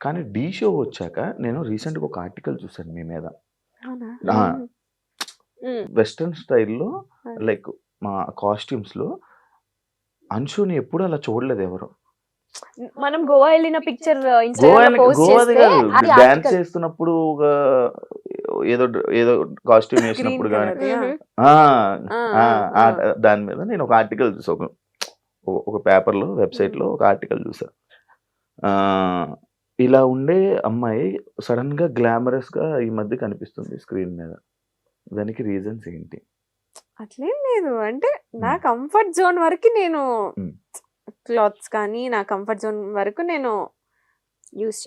కానీ ఢీ షో వచ్చాక నేను రీసెంట్‌గా ఒక ఆర్టికల్ చూసాను మీ మీద. అవునా? ఆ! హ్మ్. వెస్టర్న్ స్టైల్‌లో లైక్ మా కాస్ట్యూమ్స్‌లో అంశుని ఎప్పుడు అలా చూడలేదు ఎవరు. మనం గోవా వెళ్ళిన పిక్చర్ గోవా ఇన్‌స్టాగ్రామ్‌లో పోస్ట్ గోవాది చేస్తే కాదు. అది డాన్స్ ఆర్టికల్. చేస్తున్నప్పుడు ఒక ఏదో కాస్ట్యూమ్ వేసినప్పుడు గ్రీన్ గాని కలర్ హుహు. ఆ! ఆ, ఆ! ఆ. దాని మీద నేను ఒక ఆర్టికల్ చూసా. ఒక పేపర్‌లో వెబ్‌సైట్‌లో ఒక ఆర్టికల్ చూసా. ఆహ్, ఇలా ఉండే అమ్మాయి సడెన్‌గా గ్లామరస్‌గా ఈ మధ్య కనిపిస్తుంది స్క్రీన్ మీద. దానికి రీజన్స్ ఏంటి? అట్లేం లేదు. అంటే నా హ్మ్. కంఫర్ట్ జోన్ వరకి నేను హ్మ్. క్లాత్స్ కానీ నా కంఫర్ట్ జోన్ వరకు నేను యూజ్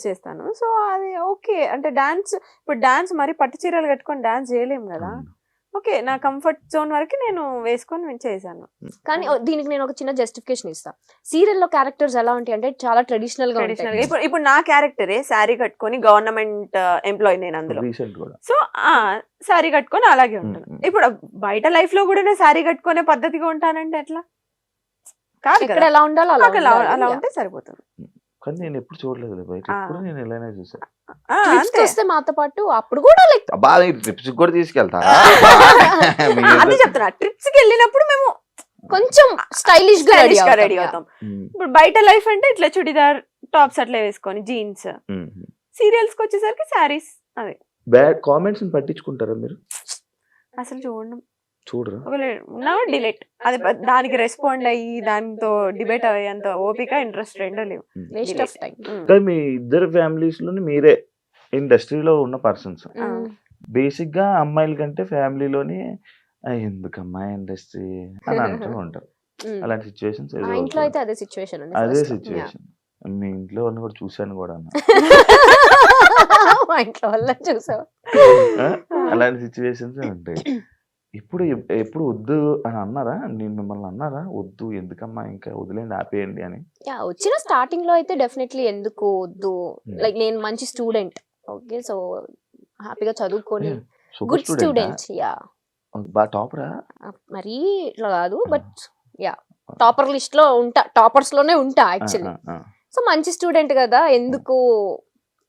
చేస్తాను. సో అది ఓకే. అంటే ఇప్పుడు డాన్స్ మరి పట్టు చీరలు కట్టుకొని డాన్స్ చేయలేము కదా! అవును. ఓకే. నా కంఫర్ట్ జోన్ వరకు నేను వేసుకొని చేశాను. కానీ దీనికి నేను ఒక చిన్న జస్టిఫికేషన్ ఇస్తా. సీరియల్‌లో క్యారెక్టర్స్ ఎలా ఉంటాయి అంటే చాలా ట్రెడిషనల్‌గా ఉంటాయి. ట్రెడిషనల్‌గా ఇప్పుడు నా క్యారెక్టరే శారీ కట్టుకొని గవర్నమెంట్ ఎంప్లాయీ నేను అందులో. రీసెంట్ కూడా. సో శారీ కట్టుకొని అలాగే ఉంటాను. ఇప్పుడు బయట లైఫ్‌లో కూడా నేను శారీ కట్టుకునే పద్ధతిగా ఉంటానంటే ఎట్లా? కాదు ఎక్కడ కదా! ఎలా ఉండాలో అలా నాకు అలా ఉండాలి. ఉంటే సరిపోతుంది. కానీ నేను ఎప్పుడు చూడలేదు బయట. ఆ. ఎప్పుడు నేను ఇలానే చూసా. ట్రిప్స్ అంతే. వస్తే మాతో పాటు అప్పుడు కూడా లైక్ అబ్బా! ట్రిప్స్ కూడా తీసుకెళ్తారా? అదే చెప్తున్నా. ట్రిప్స్‌కి వెళ్ళినప్పుడు మేము కొంచెం స్టైలిష్‌గా రెడీ రెడీ అవుతాం. హ్మ్. ఇప్పుడు బయట లైఫ్ అంటే ఇట్లా చుడిదార్ టాప్స్ అట్లా వేసుకొని జీన్స్. హ్మ్. సీరియల్స్‌కి వచ్చేసరికి శారీస్ అదే. బ్యాడ్ కామెంట్స్‌ని పట్టించుకుంటారా మీరు? అసలు చూడను. చూడరా? ఒకవేళ ఉన్నా డీలీట్. అది దానికి రెస్పాండ్ అయ్యి దాంతో డిబేట్ అయ్యేంత ఓపిక, ఇంట్రెస్ట్ రెండూ లేవు. Waste of time. కానీ మీ ఇద్దరు ఫ్యామిలీస్‌లోని మీరే ఇండస్ట్రీలో ఉన్న పర్సన్స్. బేసిక్‌గా అమ్మాయిల కంటే ఫ్యామిలీలోని ఎందుకమ్మా ఇండస్ట్రీ అని అంటూ ఉంటారు. అలాంటి సిట్యుయేషన్స్ మా ఇంట్లో అయితే అదే సిచ్యువేషన్ ఉంది. అదే first. సిట్యుయేషన్. మీ ఇంట్లో వాళ్ళని కూడా చూశాను కూడా అన్న. మా ఇంట్లో వాళ్ళని చూసావా? అలాంటి సిచ్యువేషన్స్ ఉంటాయి. ఎప్పుడు వద్దు అని అన్నారా? నేను మిమ్మల్ని అన్నారా? వద్దు ఎందుకమ్మా ఇంకా వదిలేయండి ఆపేయండి అని. యా వచ్చిన స్టార్టింగ్ లో అయితే డెఫినెట్లీ ఎందుకు వద్దు, లైక్ నేను మంచి స్టూడెంట్. ఓకే, సో హ్యాపీగా చదువుకొని super good student. Student. Yeah బాగా టాపరా? మరీ ఇట్లా కాదు, బట్ యా టాపర్ లిస్ట్ లో ఉంటా, టాపర్స్ లోనే ఉంటా యాక్చువల్లీ. సో మంచి స్టూడెంట్ కదా, ఎందుకు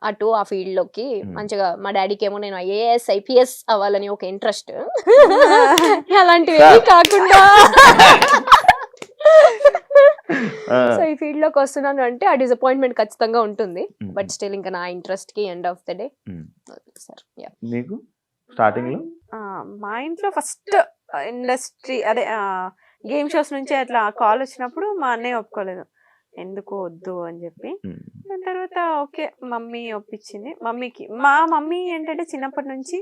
అటు ఆ ఫీల్డ్ లోకి. మంచిగా మా డాడీకి ఏమో నేను ఐఏఎస్ ఐపీఎస్ అవ్వాలని ఒక ఇంట్రెస్ట్. అలాంటివి ఏమీ కాకుండా సో ఈ ఫీల్డ్ లోకి వస్తున్నాను అంటే ఆ డిసప్పాయింట్మెంట్ ఖచ్చితంగా ఉంటుంది. బట్ స్టిల్ ఇంకా నా ఇంట్రెస్ట్ కి end of the day sir. Yeah నీకు స్టార్టింగ్ లో మా ఇంట్లో ఫస్ట్ ఇండస్ట్రీ అదే గేమ్ షోస్ నుంచి అట్లా కాల్ వచ్చినప్పుడు మా అన్నయ్య ఒప్పుకోలేదు, ఎందుకు వద్దు అని చెప్పి. దాని తర్వాత ఓకే మమ్మీ ఒప్పించింది. మా మమ్మీ ఏంటంటే చిన్నప్పటి నుంచి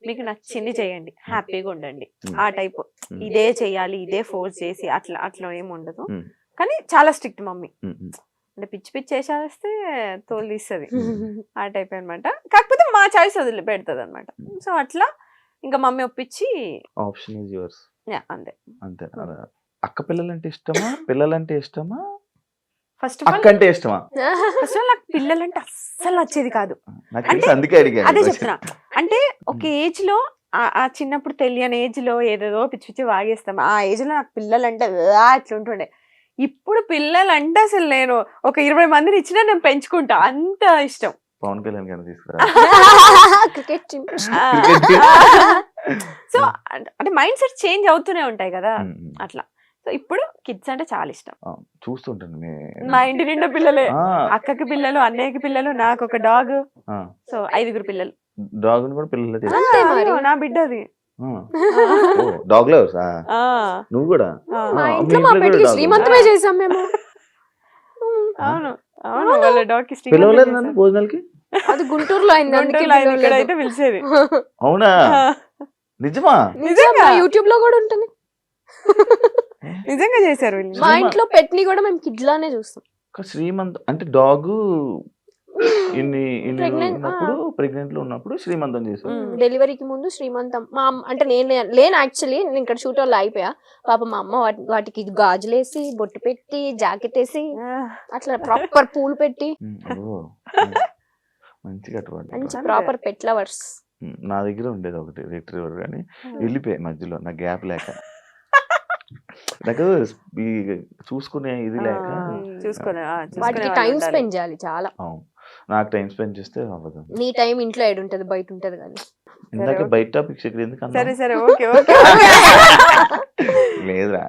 మీకు నచ్చింది చేయండి, హ్యాపీగా ఉండండి ఆ టైప్. ఇదే చెయ్యాలి, ఇదే ఫోర్స్ చేసి అట్లా ఏమి ఉండదు. కానీ చాలా స్ట్రిక్ట్ మమ్మీ. అంటే పిచ్చి పిచ్చి చేసేస్తే తోలు తీస్తుంది ఆ టైప్ అనమాట. కాకపోతే మా చాయిస్ వదిలి పెడుతుంది అనమాట. సో అట్లా ఇంకా మమ్మీ ఒప్పించి ఆప్షన్ ఈజ్ యువర్స్. అంతే. అక్క పిల్లలంటే ఇష్టమా, పిల్లలంటే ఇష్టమా, ఫస్ట్ ఆఫ్ అక్క అంటే ఇష్టమా? నాకు పిల్లలంటే అస్సలు నచ్చేది కాదు. నాకు తెలుసు, అందుకే అడిగాను. అదే చెప్తున్నా. అంటే ఒక ఏజ్ లో ఆ చిన్నప్పుడు తెలియని ఏజ్ లో ఏదేదో పిచ్చి పిచ్చి వాగేస్తాం. ఆ ఏజ్ లో నాకు పిల్లలంటే అట్లుంటుండే. ఇప్పుడు పిల్లలంటే అసలు నేను ఒక 20 మందిని ఇచ్చినా నేను పెంచుకుంటా, అంత ఇష్టం. పవన్ కళ్యాణ్ గారిని తీసుకురా. Cricket team. సో అంటే మైండ్ సెట్ చేంజ్ అవుతూనే ఉంటాయి కదా అట్లా. సో ఇప్పుడు కిడ్స్ అంటే చాలా ఇష్టం. చూస్తుంటాను మా ఇంటి నిండా పిల్లలే. అక్కకి పిల్లలు, అన్నయ్యకి పిల్లలు, నాకు ఒక డాగ్. సో 5 పిల్లలు. డాగ్ కూడా పిల్లలు. నా బిడ్డ అది. Dog lovers. నువ్వు కూడా? మా ఇంట్లో మా పెట్టి శ్రీమంతమే చేసాం మేము. అవును అవును, వాళ్ళ డాగ్ కి పిలవలేదు నన్ను భోజనాలకి. అది గుంటూరులో అయింది, ఇక్కడైతే పిలిచేది. అవునా? నిజమా? నిజంగా యూట్యూబ్ లో కూడా ఉంటుంది. నిజంగా చేశారు. మా ఇంట్లో పెట్ని కూడా మేము కిడ్ లానే చూస్తాం. శ్రీమంత్ అంటే డాగ్ ప్రెగ్నెంట్ లో ఉన్నప్పుడు శ్రీమంతం చేశారు. డెలివరీకి ముందు శ్రీమంతం. మా అంటే నేను లేను యాక్చువల్లీ, నేను ఇక్కడ షూట్ వాళ్ళు అయిపోయా. పాప మా అమ్మ వాటికి గాజులేసి బొట్టు పెట్టి జాకెట్ వేసి అట్లా ప్రాపర్ పూలు పెట్టి మంచిగా మంచి ప్రాపర్ పెట్ లవర్స్. నా దగ్గర ఉండేది ఒకటి రిట్రీవర్, కానీ వెళ్ళిపోయాయి మధ్యలో నా గ్యాప్ లేక. నాకు ఈ చూసుకునే ఇది లేక చూసుకునే వాటికి టైం స్పెండ్ చేయాలి చాలా. అవును. నాకు టైం స్పెండ్ చేస్తే అవ్వదు. నీ టైం ఇంట్లో ఏడుంటది, బయట ఉంటది కానీ. ఇందాక బయట టాపిక్స్ ఇక్కడ ఎందుకు సరే అన్నావు? సరే ఓకే ఓకే లేదురా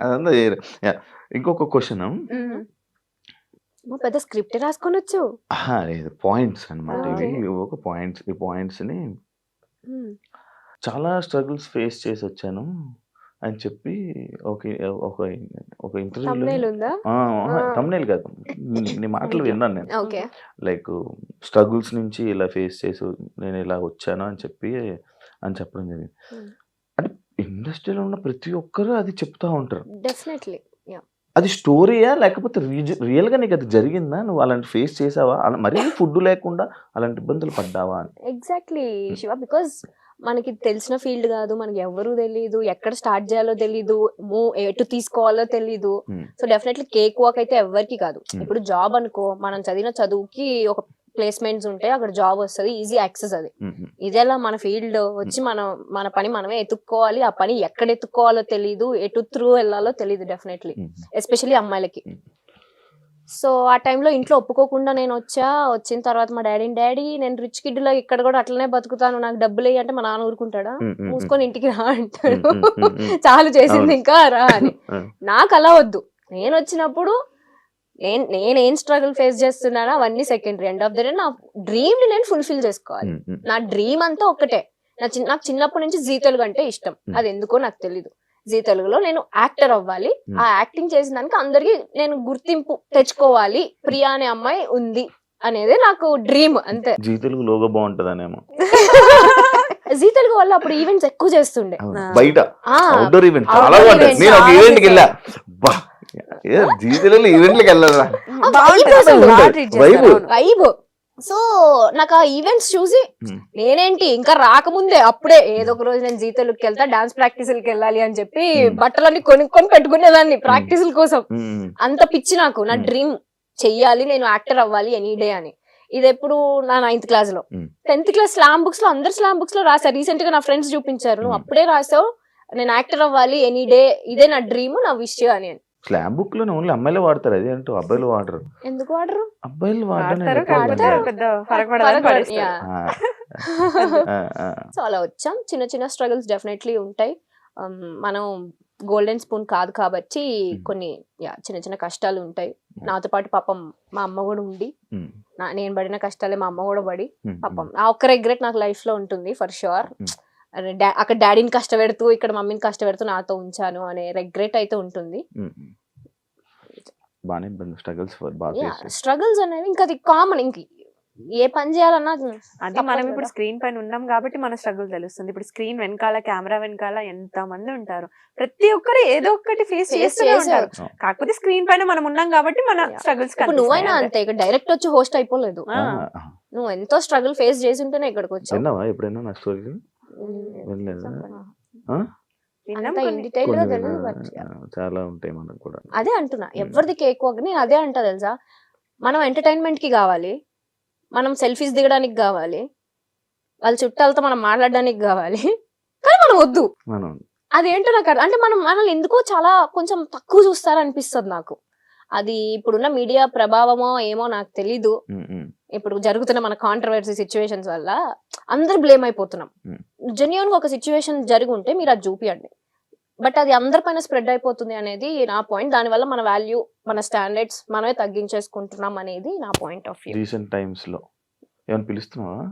అదంతా వేరే. Yeah. ఇంకొక క్వశ్చన్ పెద్ద స్క్రిప్ట్ రాసుకొనొచ్చు. లేదు పాయింట్స్ అన్నమాట. Okay. ఇవి ఒక పాయింట్స్. ఈ పాయింట్స్ ని చాలా స్ట్రగుల్స్ ఫేస్ చేసి వచ్చాను అని చెప్పి ఒక ఒక ఒక ఇంటర్వ్యూలో thumbnail ఉందా? తమ్నేల్ కాదు, నీ మాటలు విన్నాను నేను. ఓకే. లైక్ స్ట్రగుల్స్ నుంచి ఇలా ఫేస్ చేసి నేను ఇలా వచ్చాను అని చెప్పడం జరిగింది. Hmm. అంటే ఇండస్ట్రీలో ఉన్న ప్రతి ఒక్కరు అది చెప్తా ఉంటారు. డెఫినెట్లీ. అది స్టోరీయా లేకపోతే రియల్ గా నీకు అది జరిగిందా? నువ్వు అలాంటి ఫేస్ చేసావా? మరీ ఫుడ్ లేకుండా అలాంటి ఇబ్బందులు పడ్డావా అని? ఎగ్జాక్ట్లీ శివ, బికాస్ మనకి తెలిసిన ఫీల్డ్ కాదు, మనకి ఎవరు తెలీదు, ఎక్కడ స్టార్ట్ చేయాలో తెలీదు, ఎటు తీసుకోవాలో తెలీదు. సో డెఫినెట్లీ కేక్ వాక్ అయితే ఎవరికి కాదు. ఇప్పుడు జాబ్ అనుకో, మనం చదివిన చదువుకి ఒక ప్లేస్మెంట్స్ ఉంటాయి, అక్కడ జాబ్ వస్తుంది, ఈజీ యాక్సెస్. అది ఇదేలా మన ఫీల్డ్ వచ్చి మన పని మనమే ఎత్తుక్కోవాలి. ఆ పని ఎక్కడ ఎత్తుక్కోవాలో తెలీదు, ఎటు త్రూ వెళ్ళాలో తెలీదు డెఫినెట్లీ, ఎస్పెషల్లీ అమ్మాయిలకి. సో ఆ టైంలో ఇంట్లో ఒప్పుకోకుండా నేను వచ్చిన తర్వాత మా డాడీ నేను రిచ్ కిడ్ లో ఇక్కడ కూడా అట్లనే బతుకుతాను, నాకు డబ్బులు వేయి అంటే మా నాన్న ఊరుకుంటాడా? మూసుకొని ఇంటికి రా అంటాడు. చాలు చేసింది ఇంకా రా అని. నాకు అలా వద్దు. నేను వచ్చినప్పుడు నేనేం స్ట్రగుల్ ఫేస్ చేస్తున్నానో అవన్నీ secondary. End of the day నా డ్రీమ్ ని నేను ఫుల్ఫిల్ చేసుకోవాలి. నా డ్రీమ్ అంతా ఒకటే. నాకు చిన్నప్పటి నుంచి జీ తెలుగు అంటే ఇష్టం. అది ఎందుకో నాకు తెలీదు. జీ తెలుగులో నేను యాక్టర్ అవ్వాలి. ఆ యాక్టింగ్ చేసిన దానికి అందరికి నేను గుర్తింపు తెచ్చుకోవాలి, ప్రియా అనే అమ్మాయి ఉంది అనేది నాకు డ్రీమ్, అంతే. జీ తెలుగు లోగో బాగుంటదనేమో. జీ తెలుగు వల్ల అప్పుడు ఈవెంట్స్ ఎక్కువ చేస్తుండే బయట, అవుట్డోర్ ఈవెంట్ చాలా బాగుంటాయి. నేను ఒక ఈవెంట్ కి వెళ్ళా, జీ తెలుగులో ఈవెంట్లకి వెళ్ళారా, వైబ్. సో నాకు ఆ ఈవెంట్స్ చూసి నేనేంటి ఇంకా రాకముందే అప్పుడే ఏదో ఒక రోజు నేను జీ తెలుగుకి వెళ్తా, డాన్స్ ప్రాక్టీసులకి వెళ్ళాలి అని చెప్పి బట్టలన్నీ కొనుక్కొని పెట్టుకునేదాన్ని ప్రాక్టీసుల కోసం. అంత పిచ్చి నాకు. నా డ్రీమ్ చెయ్యాలి, నేను యాక్టర్ అవ్వాలి ఎనీ డే అని. ఇది ఎప్పుడు నా 9th క్లాస్ లో. 10th క్లాస్ స్లామ్ బుక్స్ లో, అందరు స్లామ్ బుక్స్ లో రాశారు. రీసెంట్ గా నా ఫ్రెండ్స్ చూపించారు, నువ్వు అప్పుడే రాసావు నేను యాక్టర్ అవ్వాలి ఎనీ డే, ఇదే నా డ్రీమ్, నా విష్ అని. స్లామ్ బుక్ లో ఓన్లీ అమ్మాయిలే వాడతారు, అది అంటూ అబ్బాయిలు వాడరు. ఎందుకు వాడరు? అబ్బాయిలు సో అలా వచ్చాం. చిన్న చిన్న స్ట్రగుల్స్ డెఫినెట్లీ ఉంటాయి. మనం గోల్డెన్ స్పూన్ కాదు కాబట్టి కొన్ని చిన్న చిన్న కష్టాలు ఉంటాయి. నాతో పాటు పాపం మా అమ్మ కూడా ఉండి, నేను పడిన కష్టాలే మా అమ్మ కూడా పడి, పాపం ఆ ఒక్క రిగ్రెట్ నాకు లైఫ్ లో ఉంటుంది ఫర్ షూర్. అక్కడ డాడీని కష్టపెడుతూ ఇక్కడ మమ్మీని కష్టపెడుతూ నాతో ఉంచాను అనే రిగ్రెట్ అయితే ఉంటుంది. స్ట్రగుల్స్ అనేవి ఇంకా అది కామన్. ఇంక ఏ పని చేయాలన్నా అది మనం ఇప్పుడు స్క్రీన్ పైన ఉన్నాం కాబట్టి మన స్ట్రగుల్ తెలుస్తుంది. ఇప్పుడు స్క్రీన్ వెనకాల, కెమెరా వెనకాల ఎంత మంది ఉంటారు, ప్రతి ఒక్కరు ఏదో ఒకటి ఫేస్ చేస్తూనే ఉంటారు. కాకపోతే స్క్రీన్ పైన మనం ఉన్నాం కాబట్టి మన స్ట్రగుల్స్. నువ్వైనా అంతే, ఇక్కడ డైరెక్ట్ వచ్చి హోస్ట్ అయిపోలేదు. నువ్వు ఎంతో స్ట్రగుల్ ఫేస్ చేసి ఉంటేనే ఇక్కడికి వచ్చావు. ఎప్పుడైనా నా స్టోరీ చాలా ఉంటాయి మనకు కూడా. అదే అంటున్నా, ఎవరిది కేక్ వాక్. నేను అదే అంటా తెలుసా, మనం ఎంటర్టైన్మెంట్ కి కావాలి, మనం సెల్ఫీస్ దిగడానికి కావాలి, వాళ్ళ చుట్టాలతో మనం మాట్లాడడానికి కావాలి, కానీ మనం వద్దు. అదేంటో నాకు అంటే మనల్ని ఎందుకో చాలా కొంచెం తక్కువ చూస్తారనిపిస్తుంది నాకు. అది ఇప్పుడున్న మీడియా ప్రభావమో ఏమో నాకు తెలీదు. ఇప్పుడు జరుగుతున్న మన కాంట్రవర్సీ సిచ్యువేషన్స్ వల్ల అందరు బ్లేమ్ అయిపోతున్నాం. జెన్యూన్ గా ఒక సిచ్యువేషన్ జరిగి ఉంటే మీరు అది చూపియండి, బట్ అది అందరిపైన స్ప్రెడ్ అయిపోతుంది అనేది నా పాయింట్. దానివల్ల మన వాల్యూ, మన స్టాండర్డ్స్ మనమే తగ్గించేసుకుంటున్నాం అనేది నా point of view. Recent times లో ఏమైనా పిలుస్తున్నావా?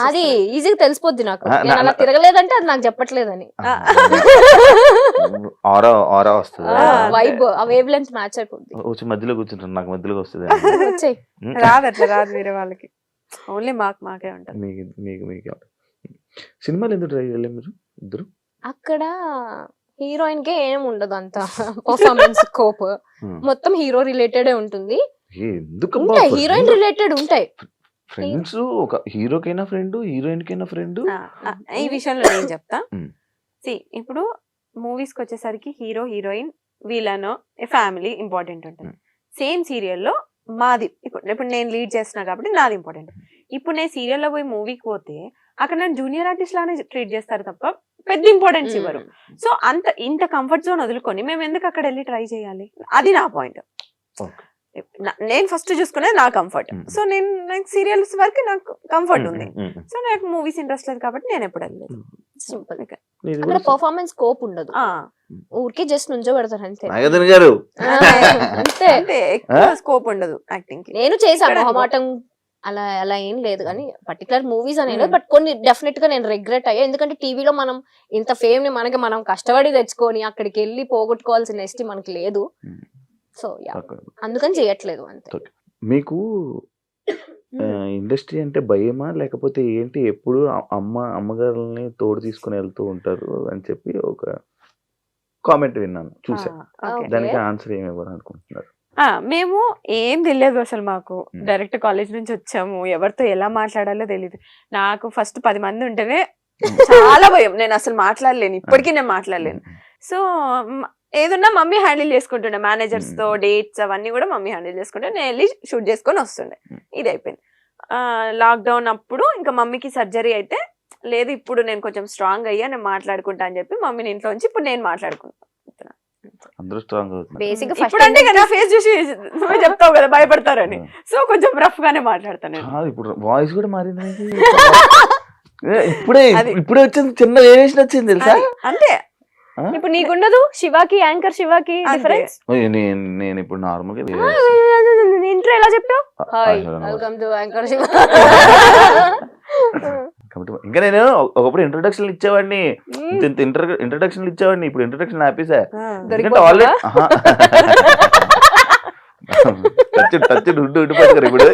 అది ఈజీగా తెలిసిపోద్ది నాకు. నేను అలా తిరగలేదంటే అది నాకు చెప్పట్లేదని. వైబ్, ఆ వేవ్ లెంత్ మ్యాచ్ అయిపోద్ది. మధ్యలో కూర్చుంటాను, నాకు మధ్యలో వస్తుంది. రాదు అట్లా రాదు, వేరే వాళ్ళకి ఓన్లీ మాకే ఉంటుంది. మీకు సినిమాలు ఎందుకు ట్రై చేయలేదు మీరు ఇద్దరు? అక్కడ హీరోయిన్ కే ఏం ఉండదు అంత పర్ఫార్మెన్స్ స్కోప్, మొత్తం హీరో రిలేటెడ్ ఉంటుంది. హీరోయిన్ రిలేటెడ్ ఉంటాయి. ఫ్రెండ్స్, ఒక హీరోకైనా ఫ్రెండ్, హీరోయిన్ కైనా ఫ్రెండ్. ఈ విషయంలో నేను చెప్తా. ఇప్పుడు మూవీస్ కి వచ్చేసరికి hero, heroine, villain, family important ఉంటుంది. సేమ్ సీరియల్లో మాది ఇప్పుడు నేను లీడ్ చేస్తున్నా కాబట్టి నాది ఇంపార్టెంట్. ఇప్పుడు నేను సీరియల్లో పోయి మూవీకి పోతే అక్కడ నేను జూనియర్ ఆర్టిస్ట్ లానే ట్రీట్ చేస్తారు తప్ప పెద్ద ఇంపార్టెన్స్ ఇవ్వరు. సో ఇంత కంఫర్ట్ జోన్ వదులుకొని మేము ఎందుకు అక్కడ వెళ్ళి ట్రై చేయాలి? అది నా పాయింట్. నేను ఫస్ట్ చూసుకునేది నా కంఫర్ట్. సో నాకు సీరియల్స్ వరకు నాకు కంఫర్ట్ ఉంది. సో నాకు మూవీస్ ఇంట్రెస్ట్ లేదు కాబట్టి నేను ఎప్పుడు వెళ్ళలేదు. సింపుల్. అక్కడ పర్ఫార్మెన్స్ స్కోప్ ఉండదు, ఊరికే జస్ట్ నుంచో పెడతారు అంతే. నాగార్జున గారు అంతే, అంటే ఎక్కువ స్కోప్ ఉండదు యాక్టింగ్ కి. నేను చేశాను మొహమాటం అలా అలా ఏం లేదు కానీ పర్టికులర్ మూవీస్ అని లేదు. బట్ కొన్ని డెఫినెట్ గా నేను రిగ్రెట్ అయ్యా. ఎందుకంటే టీవీలో మనం ఇంత ఫేమ్ ని మనం కష్టపడి తెచ్చుకొని అక్కడికి వెళ్ళి పోగొట్టుకోవాల్సిన ఎస్టీ మనకి లేదు. సో అందుకని చేయట్లేదు అంతే. మీకు ఇండస్ట్రీ అంటే భయమా లేకపోతే ఏంటి? ఎప్పుడు అమ్మగారుల్ని తోడు తీసుకుని వెళ్తూ ఉంటారు అని చెప్పి ఒక కామెంట్ విన్నాను, చూసా. దానికి ఆన్సర్ ఏమి ఇవ్వాలనుకుంటున్నారు? మేము ఏం తెలియదు అసలు. మాకు డైరెక్ట్ కాలేజ్ నుంచి వచ్చాము, ఎవరితో ఎలా మాట్లాడాలో తెలియదు. నాకు ఫస్ట్ 10 మంది ఉంటేనే చాలా భయం. నేను అసలు మాట్లాడలేను, ఇప్పటికీ నేను మాట్లాడలేను. సో ఏదన్నా మమ్మీ హ్యాండిల్ చేసుకుంటుండే, మేనేజర్స్ తో డేట్స్ అవన్నీ కూడా మమ్మీ హ్యాండిల్ చేసుకుంటే నేను వెళ్ళి షూట్ చేసుకొని వస్తుండే. ఇది అయిపోయింది. లాక్డౌన్ అప్పుడు ఇంకా మమ్మీకి సర్జరీ అయితే లేదు, ఇప్పుడు నేను కొంచెం స్ట్రాంగ్ అయ్యా, నేను మాట్లాడుకుంటా అని చెప్పి మమ్మీని ఇంట్లో ఉంచి ఇప్పుడు నేను మాట్లాడుకుంటున్నాను. అందరూ స్ట్రాంగ్ అవుతున్నారు. బేసిక్ ఇప్పుడు అంటే నా ఫేస్ చూసి నువ్వే చెప్తావు కదా భయపడతారని, సో కొంచెం రఫ్ గానే మాట్లాడతాను. ఇప్పుడు వాయిస్ కూడా మారింది. ఇప్పుడే వచ్చింది, చిన్న వేరియేషన్ వచ్చింది తెలుసా? అంతే. ఇప్పుడు నీకుండదు, శివాకి యాంకర్ శివాకి డిఫరెన్స్. నేను ఇప్పుడు నార్మల్ గా ఇంట్లో ఎలా చెప్పావు? Hi welcome to anchor Shiva. ఇంకా నేను ఒకప్పుడు ఇంట్రొడక్షన్ ఇచ్చేవాడిని, ఇంట్రొడక్షన్ ఇచ్చేవాడిని. ఇప్పుడు ఇంట్రొడక్షన్ ఆపేసా. ఆల్రెడీ టచ్ ఉండిపోతుంది ఇప్పుడు.